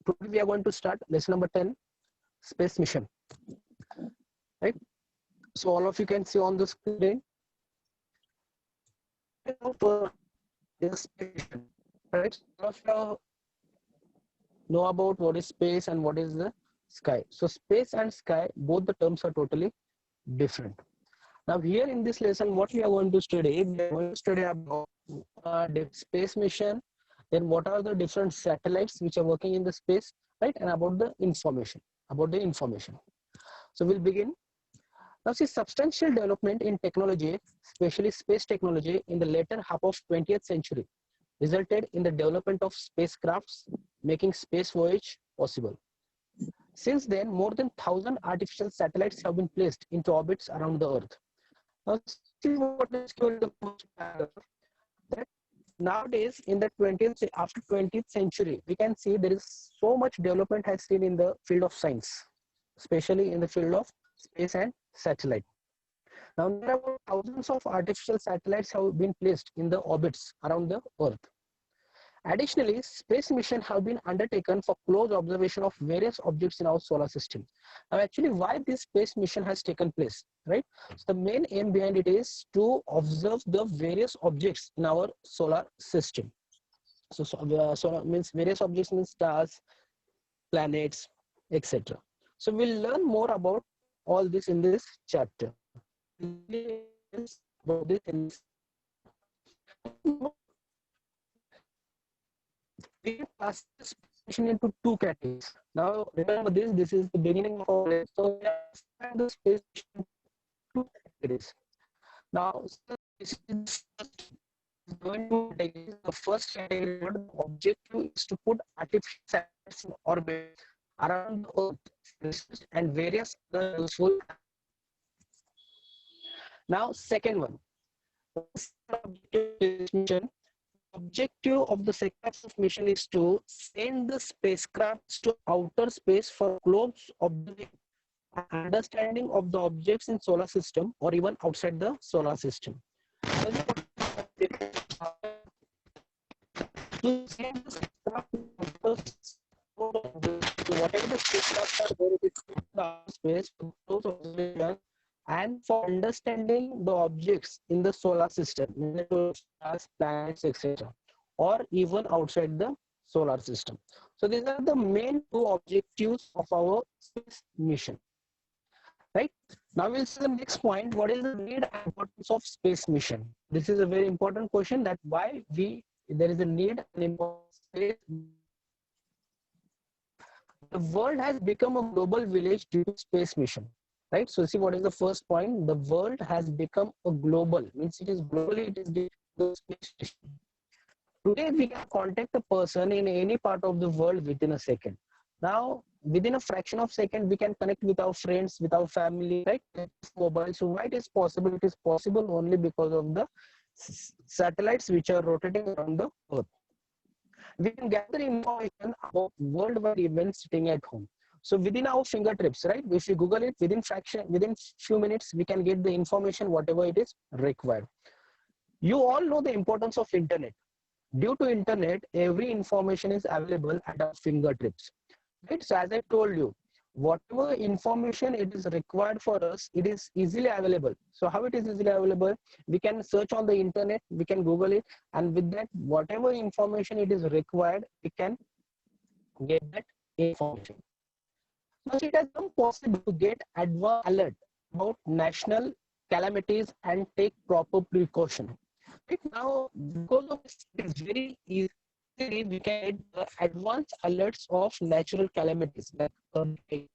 today we are going to start lesson number 10, space mission, right? So all of you can see on the screen. Is space mission, right? All of you know about what is space and what is the sky. So space and sky, both the terms are totally different. Now here in this lesson, what we are going to study, we are going to study about the space mission, then what are the different satellites which are working in the space, right? And about the information, So we'll begin. Now see, substantial development in technology, especially space technology in the later half of 20th century, resulted in the development of spacecrafts, making space voyage possible. Since then, more than 1,000 artificial satellites have been placed into orbits around the Earth. Now, see what is called the most that nowadays in the 20th century, we can see there is so much development has seen in the field of science, especially in the field of space and satellite. Now, there are about thousands of artificial satellites have been placed in the orbits around the Earth. Additionally, space missions have been undertaken for close observation of various objects in our solar system. Now, actually, why this space mission has taken place, right? So the main aim behind it is to observe the various objects in our solar system. So solar means various objects means stars, planets, etc. So we'll learn more about all this in this chapter. About this in this. We can classify this mission into two categories. Now remember this is the beginning of our lesson. So we are the space mission two categories. Now this is going to take the first category. What the objective is to put artificial satellites in orbit around the Earth and various other useful. Now second one, objective of the second mission is to send the spacecraft to outer space for close observation and understanding of the objects in solar system or even outside the solar system. To send the spacecraft whatever the spacecraft are there, it is in the space for close observation and for understanding the objects in the solar system, stars, planets, etc., or even outside the solar system. So these are the main two objectives of our space mission. Right? Now we'll see the next point. What is the need and importance of space mission? This is a very important question, that why there is a need and importance of space. The world has become a global village due to space mission. Right? So see what is the first point. The world has become a global, means it is globally, it is due to the space station. Today we can contact a person in any part of the world within a second. Now within a fraction of second we can connect with our friends, with our family, right? Mobile. So why it is possible? It is possible only because of the satellites which are rotating around the Earth. We can gather information about worldwide events sitting at home. So within our fingertips, right? If you Google it, within few minutes, we can get the information whatever it is required. You all know the importance of internet. Due to internet, every information is available at our fingertips. Right? So as I told you, whatever information it is required for us, it is easily available. So how it is easily available? We can search on the internet, we can Google it, and with that, whatever information it is required, we can get that information. Now it has become possible to get advanced alert about national calamities and take proper precaution. Right now, because of this, it is very easy. We can get advanced alerts of natural calamities like earthquake,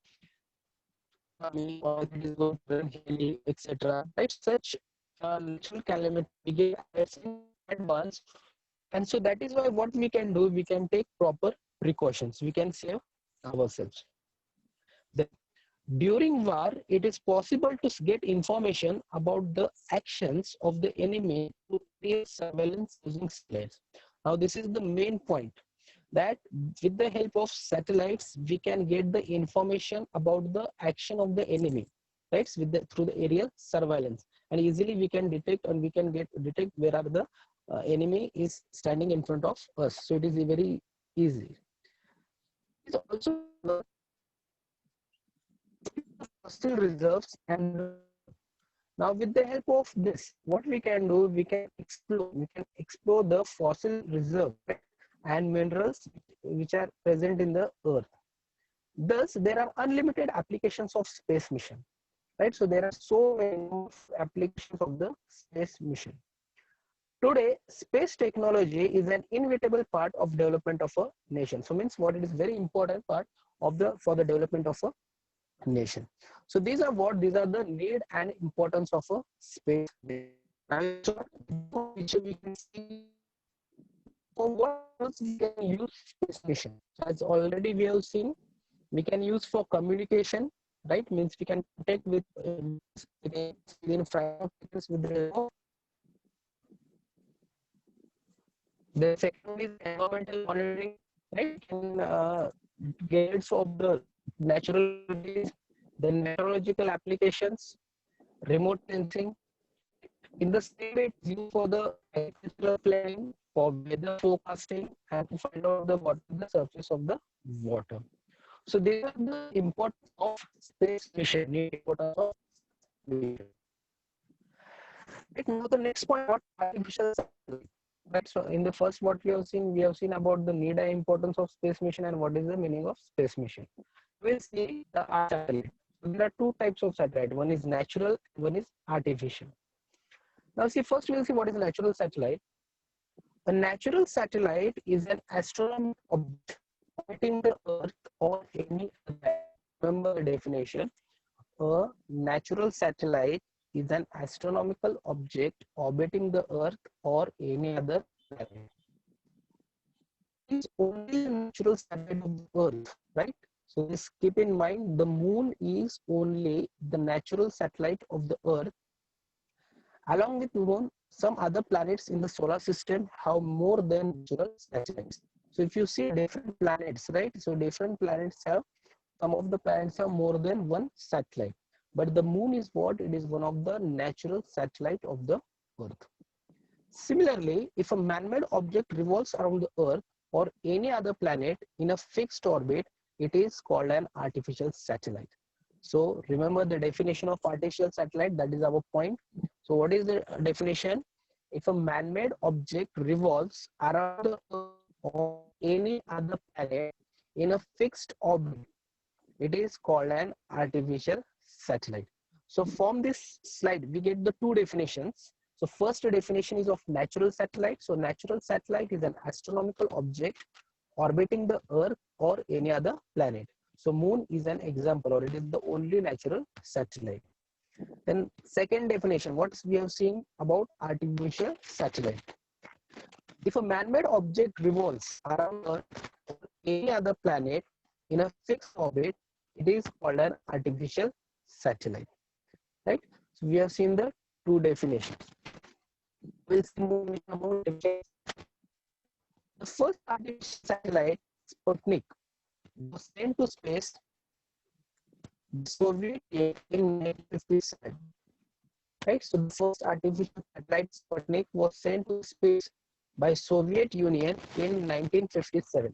etc. Right, such natural calamity we get alerts in advance, and so that is why what we can do, we can take proper precautions. We can save ourselves. Then, during war, it is possible to get information about the actions of the enemy to create surveillance using satellites. Now, this is the main point, that with the help of satellites, we can get the information about the action of the enemy, right? Through the aerial surveillance, and easily we can detect, and we can detect where are the enemy is standing in front of us. So it is very easy. It also fossil reserves and now with the help of this, what we can do, we can explore the fossil reserve, right, and minerals which are present in the earth. Thus, there are unlimited applications of space mission, right? So there are so many applications of the space mission. Today, space technology is an inevitable part of development of a nation. So means what it is very important part of the for the development of a nation. So these are the need and importance of a space mission. Now, which we can see for what else we can use space mission. So as already we have seen, we can use for communication, right? Means we can connect with within 5 seconds with the the second is environmental monitoring, right? Can gadgets of the natural resources, then meteorological applications, remote sensing. In the same way, it's used for the agricultural planning, for weather forecasting, and to find out the surface of the water. So these are the importance of space mission. Importance of mission. Right, now the next point about artificial satellite. Right, so in the first what we have seen about the need and importance of space mission and what is the meaning of space mission. We'll see the satellite. So there are two types of satellite. One is natural, one is artificial. Now see, first we'll see what is natural satellite. A natural satellite is an astronomical object orbiting the Earth or any other. Remember the definition. A natural satellite is an astronomical object orbiting the Earth or any other planet. It is only a natural satellite of the Earth, right? So just keep in mind the moon is only the natural satellite of the Earth. Along with moon, some other planets in the solar system have more than natural satellites. So if you see different planets, right? So different planets have, some of the planets have more than one satellite. But the moon is what? It is one of the natural satellite of the Earth. Similarly, if a man-made object revolves around the Earth or any other planet in a fixed orbit, it is called an artificial satellite. So remember the definition of artificial satellite, that is our point. So what is the definition? If a man-made object revolves around the Earth or any other planet in a fixed orbit, it is called an artificial satellite. So from this slide, we get the two definitions. So first definition is of natural satellite. So natural satellite is an astronomical object orbiting the Earth or any other planet. So moon is an example, or it is the only natural satellite. Then second definition, what we have seen about artificial satellite. If a man-made object revolves around Earth or any other planet in a fixed orbit, it is called an artificial satellite, right? So we have seen the two definitions. We'll see more about the first artificial satellite, Sputnik, was sent to space the Soviet Union in 1957. Right, so the first artificial satellite Sputnik was sent to space by Soviet Union in 1957.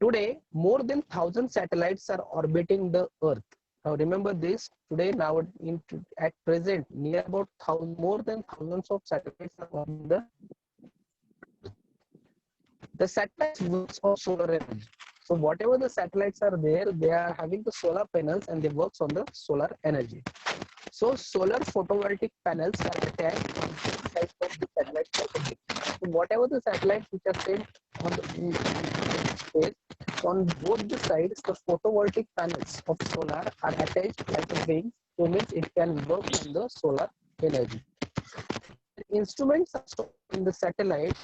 Today, more than 1,000 satellites are orbiting the Earth. Now remember this, today now at present, near about more than thousands of satellites are orbiting the satellites works on solar energy. So whatever the satellites are there, they are having the solar panels and they works on the solar energy. So solar photovoltaic panels are attached on both sides of the satellite. So whatever the satellites which are sent on the space, on both the sides, the photovoltaic panels of solar are attached like a wing, so means it can work on the solar energy. The instruments are stored in the satellite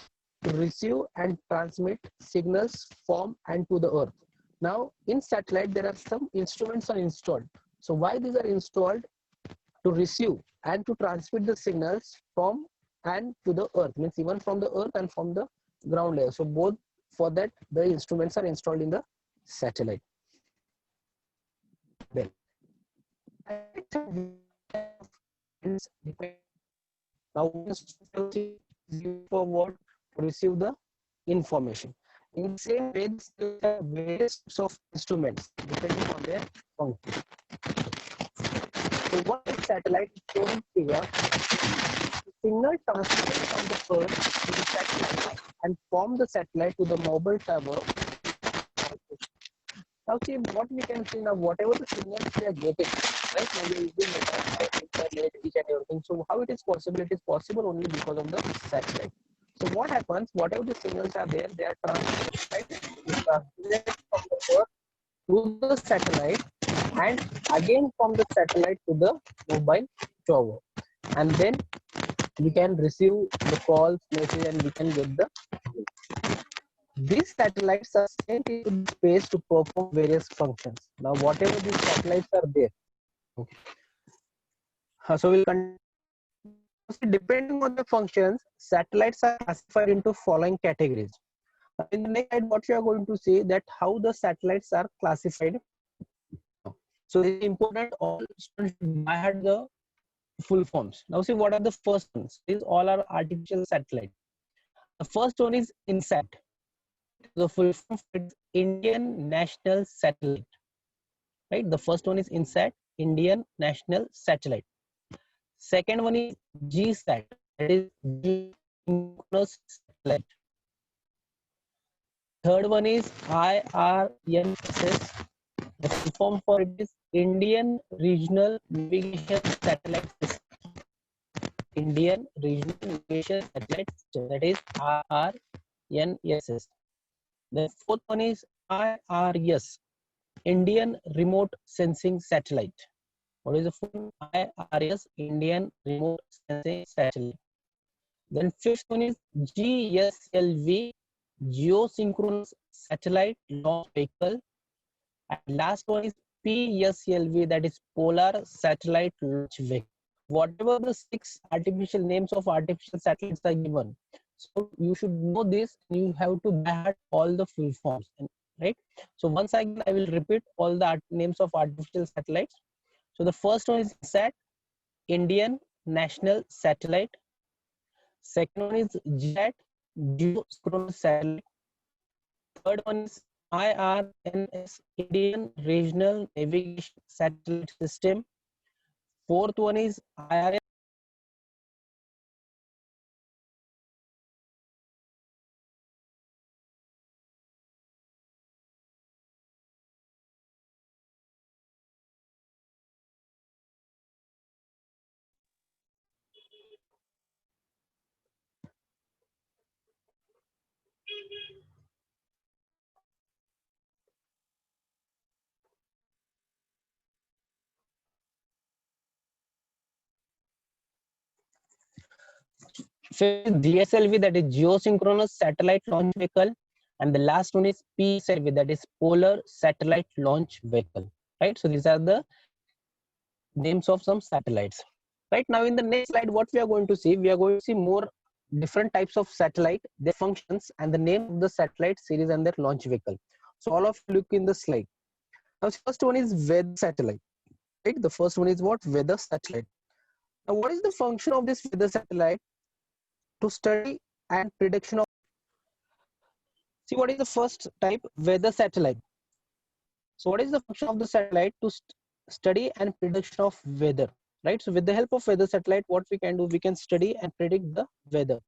to receive and transmit signals from and to the Earth. Now, in satellite, there are some instruments are installed. So why these are installed? To receive and to transmit the signals from and to the Earth, means even from the Earth and from the ground layer. So both, for that the instruments are installed in the satellite. Well, now for what? To receive the information. In the same way, there are various types of instruments depending on their function. So what is satellite shown here? Signal transmitted from the Earth to the satellite and from the satellite to the mobile tower. Now see what we can see now, whatever the signals we are getting, right? Now we are using internet, each and everything. So how it is possible? It is possible only because of the satellite. So what happens? Whatever the signals are there, they are transmitted, right? It's transmitted from the Earth to the satellite and again from the satellite to the mobile tower, and then we can receive the calls, message, and we can get the. These satellites are sent into space to perform various functions. Now, whatever these satellites are there, okay. So we'll continue. Depending on the functions, satellites are classified into following categories. In the next slide, what we are going to see that how the satellites are classified. So it is important all students should by heart the full forms. Now see what are the first ones. These all are artificial satellite. The first one is INSAT. The full form is Indian National Satellite. Right? The first one is INSAT, Indian National Satellite. Second one is GSAT, that is Geosynchronous Satellite. Third one is IRNSS. The full form for it is Indian Regional Navigation Satellite System. Indian Regional Navigation Satellite System, that is IRNSS. The fourth one is IRS, Indian Remote Sensing Satellite. What is the full IRS? Indian Remote Sensing Satellite. Then fifth one is GSLV, Geosynchronous Satellite Launch Vehicle. And last one is PSLV, that is Polar Satellite Launch Vehicle. Whatever the 6 artificial names of artificial satellites are given, so you should know this. You have to by heart all the full forms, right? So once again, I will repeat all the names of artificial satellites. So the first one is SAT, Indian National Satellite. Second one is GSAT, Geosynchronous Satellite. Third one is IRNS, Indian Regional Navigation Satellite System. Fourth one is IRS. GSLV, that is Geosynchronous Satellite Launch Vehicle, and the last one is PSLV, that is Polar Satellite Launch Vehicle. Right. So these are the names of some satellites. Right now, in the next slide, what we are going to see, we are going to see more different types of satellite, their functions, and the name of the satellite series and their launch vehicle. So all of you look in the slide. Now, first one is weather satellite. Right. The first one is what? Weather satellite. Now, what is the function of this weather satellite? To study and prediction of. See, what is the first type? Weather satellite. So what is the function of the satellite? To study and prediction of weather, right? So with the help of weather satellite, what we can do, we can study and predict the weather.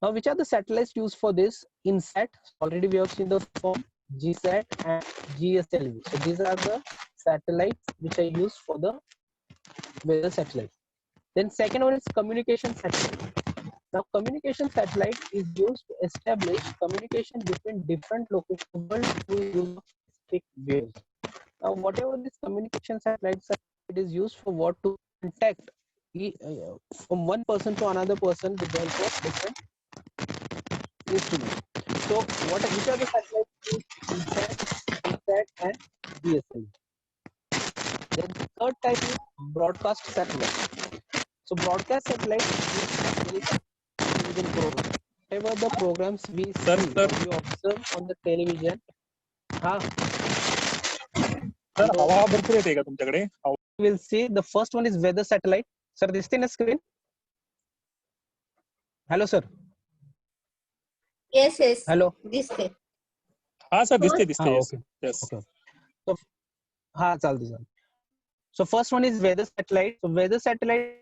Now, which are the satellites used for this? INSAT, already we have seen the form, GSAT and GSLV. So these are the satellites which are used for the weather satellite. Then second one is communication satellite. Now, communication satellite is used to establish communication between different locations through use of specific waves. Now, whatever this communication satellites are, it is used for what? To contact from one person to another person with the help of different instruments. So, which are the satellites used? INSAT and GSL. Then the third type is broadcast satellite. So, broadcast satellite is television program. Whatever the programs we see, we observe on the television. Sir हवा भरपूर येते का तुमच्याकडे? We'll see the first one is weather satellite. Sir, this thing is screen. Hello, sir. Yes. Hello. This thing. हा sir दिसते हा दिसते okay yes okay so हा चालते चालते so first one is weather satellite so weather satellite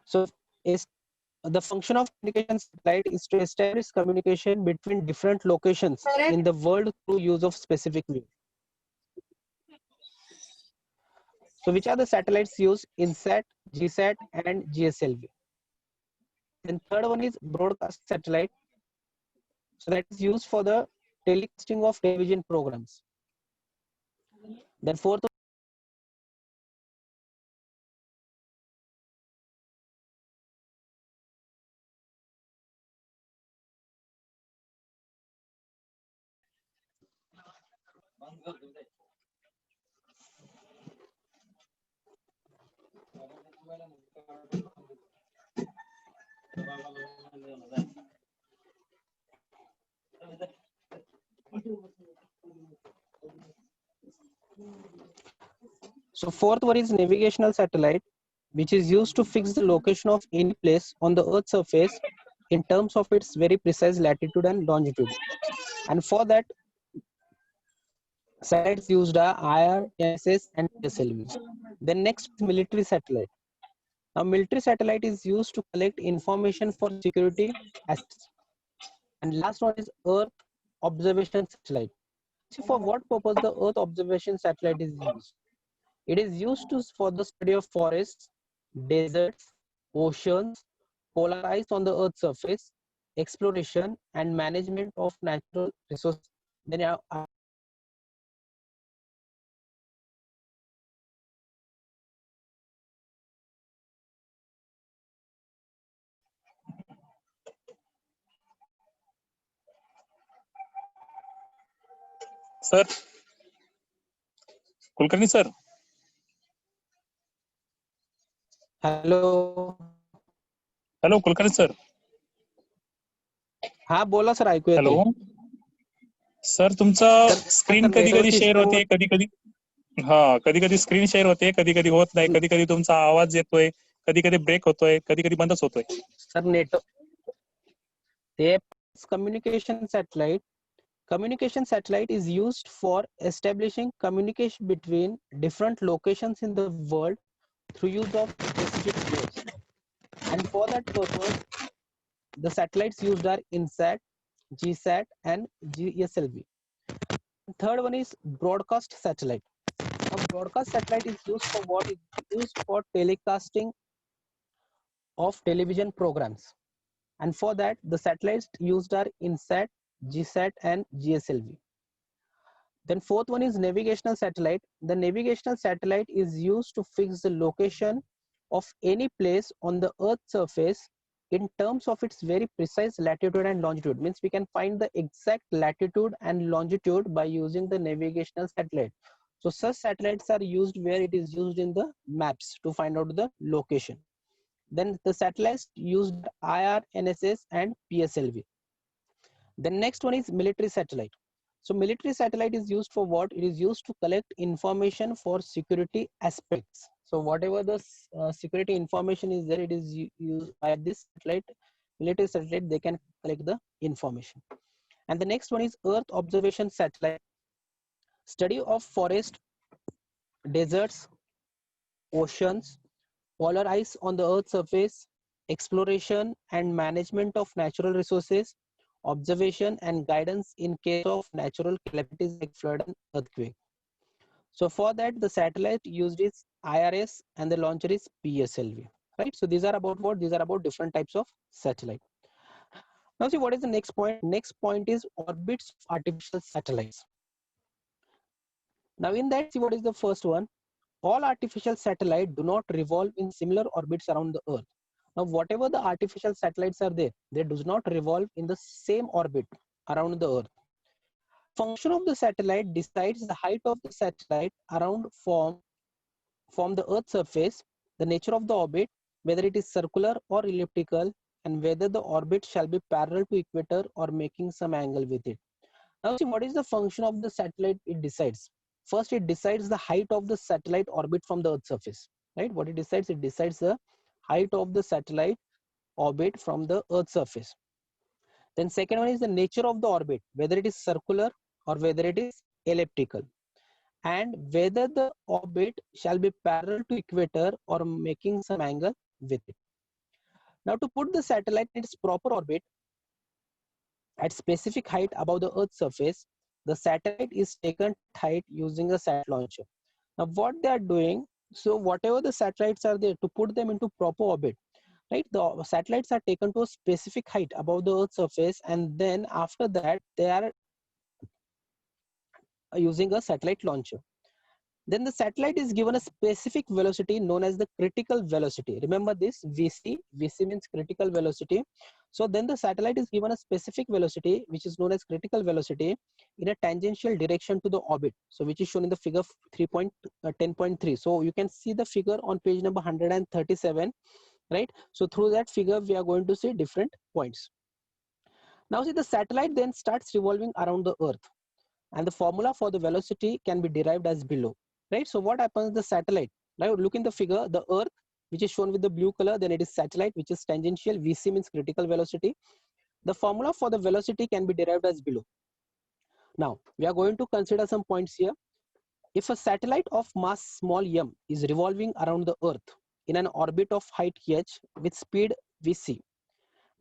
so is the function of communication satellite is to establish communication between different locations in the world through use of specific means. So which are the satellites used? INSAT, GSAT and GSLV. Then third one is broadcast satellite. So that is used for the telecasting of television programs. Then fourth, so fourth one is navigational satellite, which is used to fix the location of any place on the Earth's surface in terms of its very precise latitude and longitude. And for that, satellites used are IR, NSS, and PSLV. Then next, military satellite. Now, military satellite is used to collect information for security assets. And last one is Earth observation satellite. See, for what purpose the Earth observation satellite is used? It is used for the study of forests, deserts, oceans, polar ice on the Earth's surface, exploration and management of natural resources. Then sir Kulkarni sir hello hello Kulkarni sir हा बोला sir ऐकू hello येते sir तुमचा sir screen कधी कधी network share issue होते कधी कधी हा कधी कधी स्क्रीन शेअर होते कधी कधी होत नाही कधी कधी तुमचा आवाज येतोय कधी कधी ब्रेक होतोय कधी कधी बंदच होतोय sir network communication satellite is used for establishing communication between different locations in the world through use of specific nodes. And for that purpose, the satellites used are INSAT, GSAT, and GSLV. Third one is broadcast satellite. Now, broadcast satellite is used for what? Is used for telecasting of television programs. And for that, the satellites used are INSAT, GSAT, and GSLV. Then fourth one is navigational satellite. The navigational satellite is used to fix the location of any place on the Earth's surface in terms of its very precise latitude and longitude. Means we can find the exact latitude and longitude by using the navigational satellite. So such satellites are used where it is used in the maps to find out the location. Then the satellites used IR, NSS, and PSLV. The next one is military satellite. So military satellite is used for what? It is used to collect information for security aspects. So whatever the security information is there, it is used by this satellite, military satellite, they can collect the information. And the next one is Earth observation satellite. Study of forest, deserts, oceans, polar ice on the Earth's surface, exploration and management of natural resources, observation and guidance in case of natural calamities like flood and earthquake. So for that, the satellite used is IRS and the launcher is PSLV, right? So these are about what? These are about different types of satellite. Now see what is the next point? Next point is orbits of artificial satellites. Now in that, see what is the first one? All artificial satellites do not revolve in similar orbits around the Earth. Now, whatever the artificial satellites are there, they do not revolve in the same orbit around the Earth. Function of the satellite decides the height of the satellite around from the Earth's surface, the nature of the orbit, whether it is circular or elliptical, and whether the orbit shall be parallel to equator or making some angle with it. Now, see what is the function of the satellite? It decides. First, it decides the height of the satellite orbit from the Earth's surface, right? What it decides the height of the satellite orbit from the Earth's surface. Then second one is the nature of the orbit, whether it is circular or whether it is elliptical, and whether the orbit shall be parallel to equator or making some angle with it. Now, to put the satellite in its proper orbit at specific height above the Earth's surface, the satellite is taken height using a satellite launcher. Now, what they are doing, so whatever the satellites are there, to put them into proper orbit, right? The satellites are taken to a specific height above the Earth's surface, and then after that, they are using a satellite launcher. Then the satellite is given a specific velocity known as the critical velocity. Remember this, VC means critical velocity. So then the satellite is given a specific velocity which is known as critical velocity in a tangential direction to the orbit. So which is shown in the figure 10.3. So you can see the figure on page number 137, right? So through that figure we are going to see different points. Now see, the satellite then starts revolving around the Earth, and the formula for the velocity can be derived as below. Right, so what happens, the satellite, now look in the figure, the Earth which is shown with the blue color, then it is satellite which is tangential, VC means critical velocity. The formula for the velocity can be derived as below. Now we are going to consider some points here. If a satellite of mass small m is revolving around the Earth in an orbit of height h with speed VC,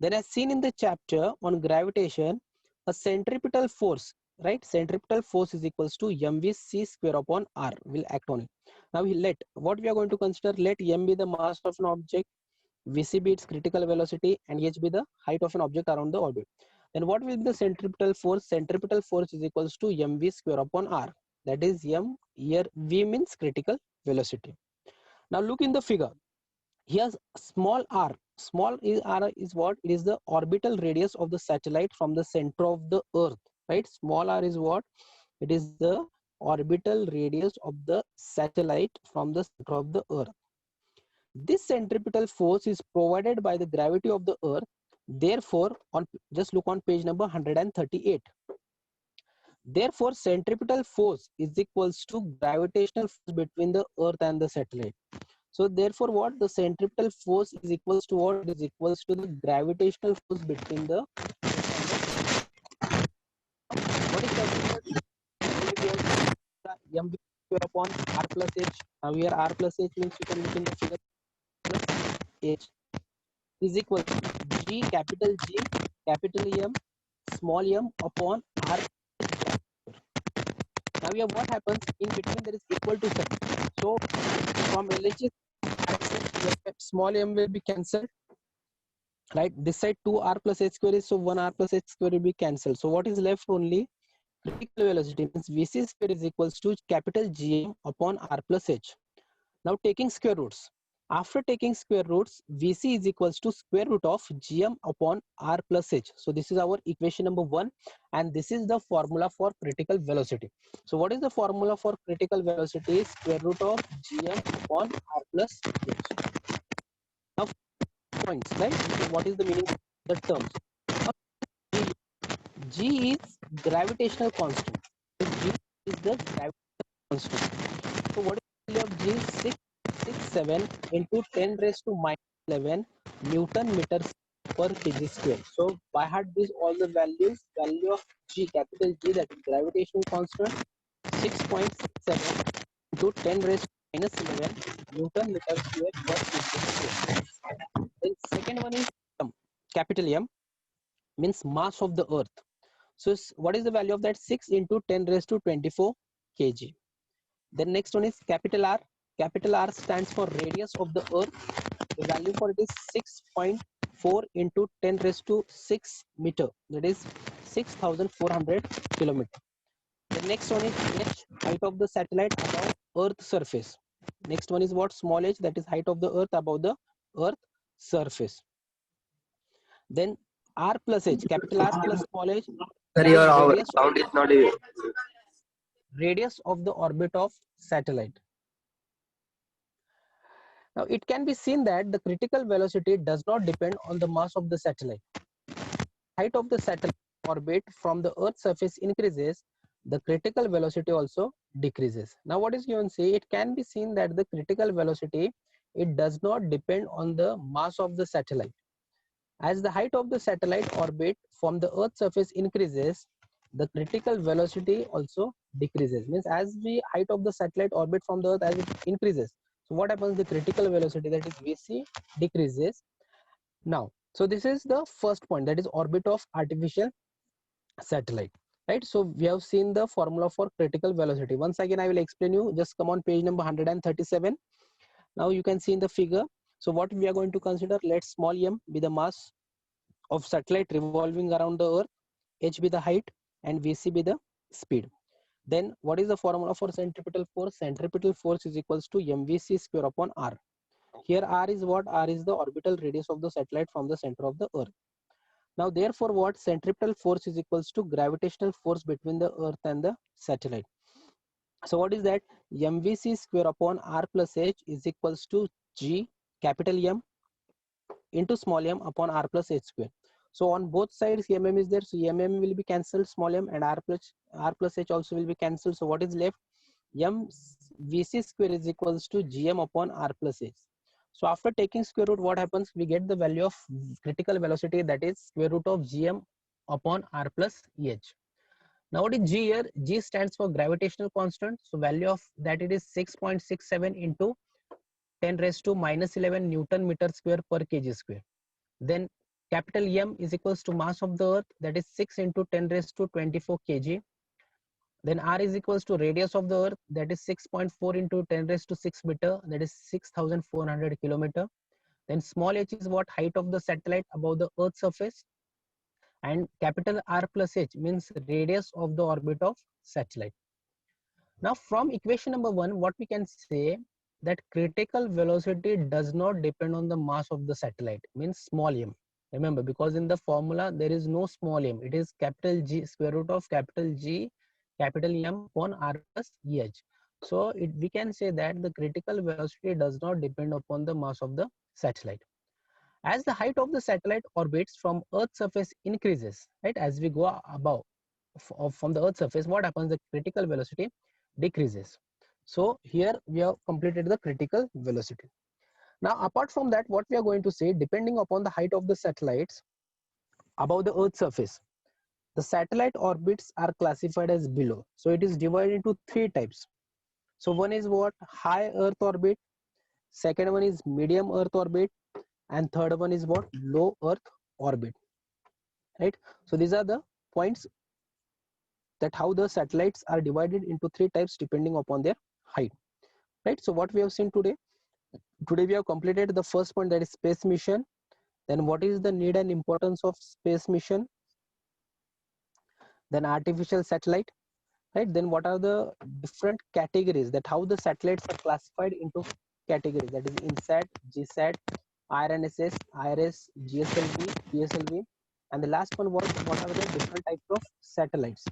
then as seen in the chapter on gravitation, a centripetal force, right? Centripetal force is equals to mvc square upon r will act on it. Now what we are going to consider, let m be the mass of an object, vc be its critical velocity, and h be the height of an object around the orbit. Then what will be the centripetal force? Centripetal force is equals to mv square upon r. That is m, here v means critical velocity. Now look in the figure. Here's small r. Small r is what? It is the orbital radius of the satellite from the center of the Earth, right? Small r is what? It is the orbital radius of the satellite from the center of the Earth. This centripetal force is provided by the gravity of the Earth. Therefore, just look on page number 138. Therefore, centripetal force is equals to gravitational force between the Earth and the satellite. So therefore, what, the centripetal force is equals to what? It is equals to the gravitational force between the what is that? mv square upon r plus h. Now here r plus h means you can look in the figure, plus h is equal to G, capital M, small m upon r. Now here what happens, in between there is equal to sign. So from LHS, small m will be cancelled, right? This side 2r plus h square is, so 1r plus h square will be cancelled. So what is left? Only critical velocity, means vc square is equals to capital Gm upon r plus h. Now taking square roots. After taking square roots, vc is equals to square root of gm upon r plus h. So this is our equation number 1, and this is the formula for critical velocity. So what is the formula for critical velocity? Square root of gm upon r plus h. Now points, right? What is the meaning of the terms? G is gravitational constant. So G is the gravitational constant. So what is the value of G? 667 into 10 raised to minus 11 Newton meters per kg square. So by heart these all the values. Value of G, capital G, that is gravitational constant, 6.67 into 10 raised to minus 11 Newton meter square per kg square. Then second one is capital M, means mass of the Earth. So what is the value of that? 6 into 10 raised to 24 kg. Then next one is capital R. Capital R stands for radius of the Earth. The value for it is 6.4 into 10 raised to 6 meter. That is 6,400 kilometer. The next one is h, height of the satellite above Earth surface. Next one is what? Small h, that is height of the Earth above the Earth surface. Then R plus h, capital R plus small h. Sir, your sound is not even. Radius of the orbit of satellite. Now it can be seen that the critical velocity does not depend on the mass of the satellite. Height of the satellite orbit from the Earth's surface increases the critical velocity also decreases. Now what is given? Say it can be seen that the critical velocity, it does not depend on the mass of the satellite. As the height of the satellite orbit from the Earth's surface increases, the critical velocity also decreases. Means as the height of the satellite orbit from the Earth as it increases, so what happens? The critical velocity, that is VC, decreases. Now, so this is the first point, that is orbit of artificial satellite, right? So we have seen the formula for critical velocity. Once again I will explain you. Just come on page number 137. Now you can see in the figure. So what we are going to consider, let small m be the mass of satellite revolving around the Earth, h be the height, and vc be the speed. Then what is the formula for centripetal force? Centripetal force is equals to mvc square upon r. Here r is what? R is the orbital radius of the satellite from the center of the Earth. Now therefore what? Centripetal force is equals to gravitational force between the Earth and the satellite. So what is that? mvc square upon r plus h is equals to g capital M into small m upon r plus h square. So on both sides mm is there, so mm will be cancelled, small m, and r plus h also will be cancelled. So what is left? M vc square is equals to gm upon r plus h. So after taking square root, what happens? We get the value of critical velocity, that is square root of gm upon r plus eh. Now what is g here? G stands for gravitational constant. So value of that, it is 6.67 into 10 raised to minus 11 Newton meter square per kg square. Then capital M is equals to mass of the Earth, that is 6 into 10 raised to 24 kg. Then R is equals to radius of the Earth, that is 6.4 into 10 raised to 6 meter, that is 6,400 kilometer. Then small h is what? Height of the satellite above the Earth's surface. And capital R plus h means radius of the orbit of satellite. Now from equation number 1, what we can say, that critical velocity does not depend on the mass of the satellite, means small m. Remember, because in the formula there is no small m, it is capital G square root of capital G capital M upon R plus EH. So we can say that the critical velocity does not depend upon the mass of the satellite. As the height of the satellite orbits from Earth's surface increases, right, as we go above from the Earth's surface, what happens? The critical velocity decreases. So here we have completed the critical velocity. Now apart from that, what we are going to say, depending upon the height of the satellites above the Earth's surface, the satellite orbits are classified as below. So it is divided into 3 types. So one is what? High Earth orbit, second one is medium Earth orbit, and third one is what? Low Earth orbit, right? So these are the points that how the satellites are divided into 3 types depending upon their height, right? So what we have seen today we have completed the first point, that is space mission. Then what is the need and importance of space mission? Then artificial satellite, right? Then what are the different categories, that how the satellites are classified into categories, that is INSAT, GSAT, IRNSS, IRS, GSLV, PSLV. And the last one was what are the different types of satellites.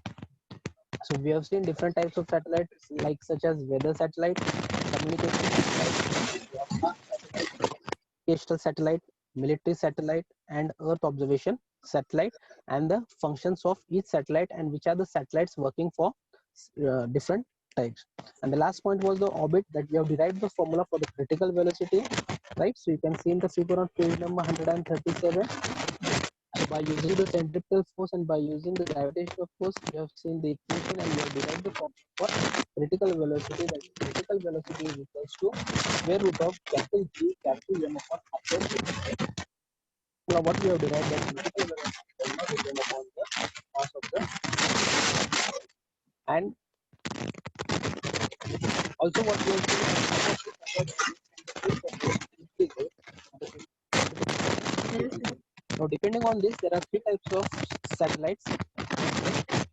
So we have seen different types of satellites, like such as weather satellite, communication satellite, educational satellite, military satellite, and Earth observation satellite, and the functions of each satellite and which are the satellites working for different types. And the last point was the orbit, that we have derived the formula for the critical velocity, right? So you can see in the figure on page number 137. By using the centripetal force and by using the gravitational force, we have seen the equation and we have derived the formula for critical velocity. That critical velocity is equals to square root of capital G capital M upon R. Now what we have derived, that critical velocity does not depend upon the mass of the, and also what we have seen. Now depending on this, there are 3 types of satellites. So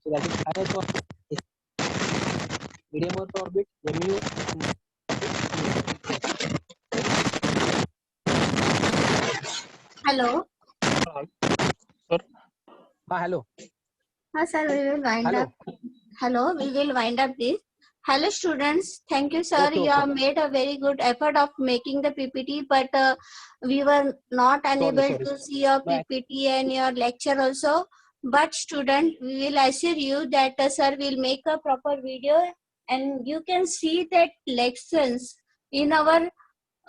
that is high Earth orbit, medium Earth orbit, MU, and Hello. Sir. Hello. Sir, we will wind Hello. up. Hello, we will wind up this. Hello, students. Thank you, sir. Okay, You have made a very good effort of making the PPT, but we were not unable sorry. to see your PPT and your lecture also. But student, we will assure you that sir will make a proper video and you can see that lessons in our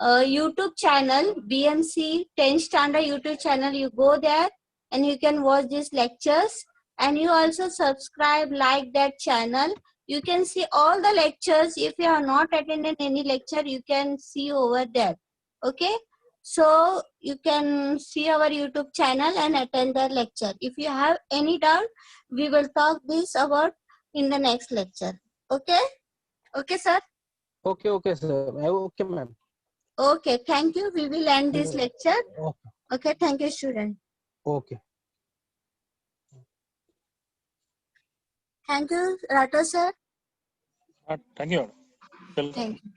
YouTube channel, BMC 10th standard YouTube channel. You go there and you can watch these lectures, and you also subscribe, like that channel. You can see all the lectures. If you have not attended any lecture, you can see over there. Okay, so you can see our YouTube channel and attend the lecture. If you have any doubt, we will talk this about in the next lecture. Okay, okay sir. Okay, sir. Okay, ma'am. Okay, thank you. We will end this lecture. Okay. Okay, thank you, student. Okay. Thank you, Rato sir. Thank you. Welcome. Thank you.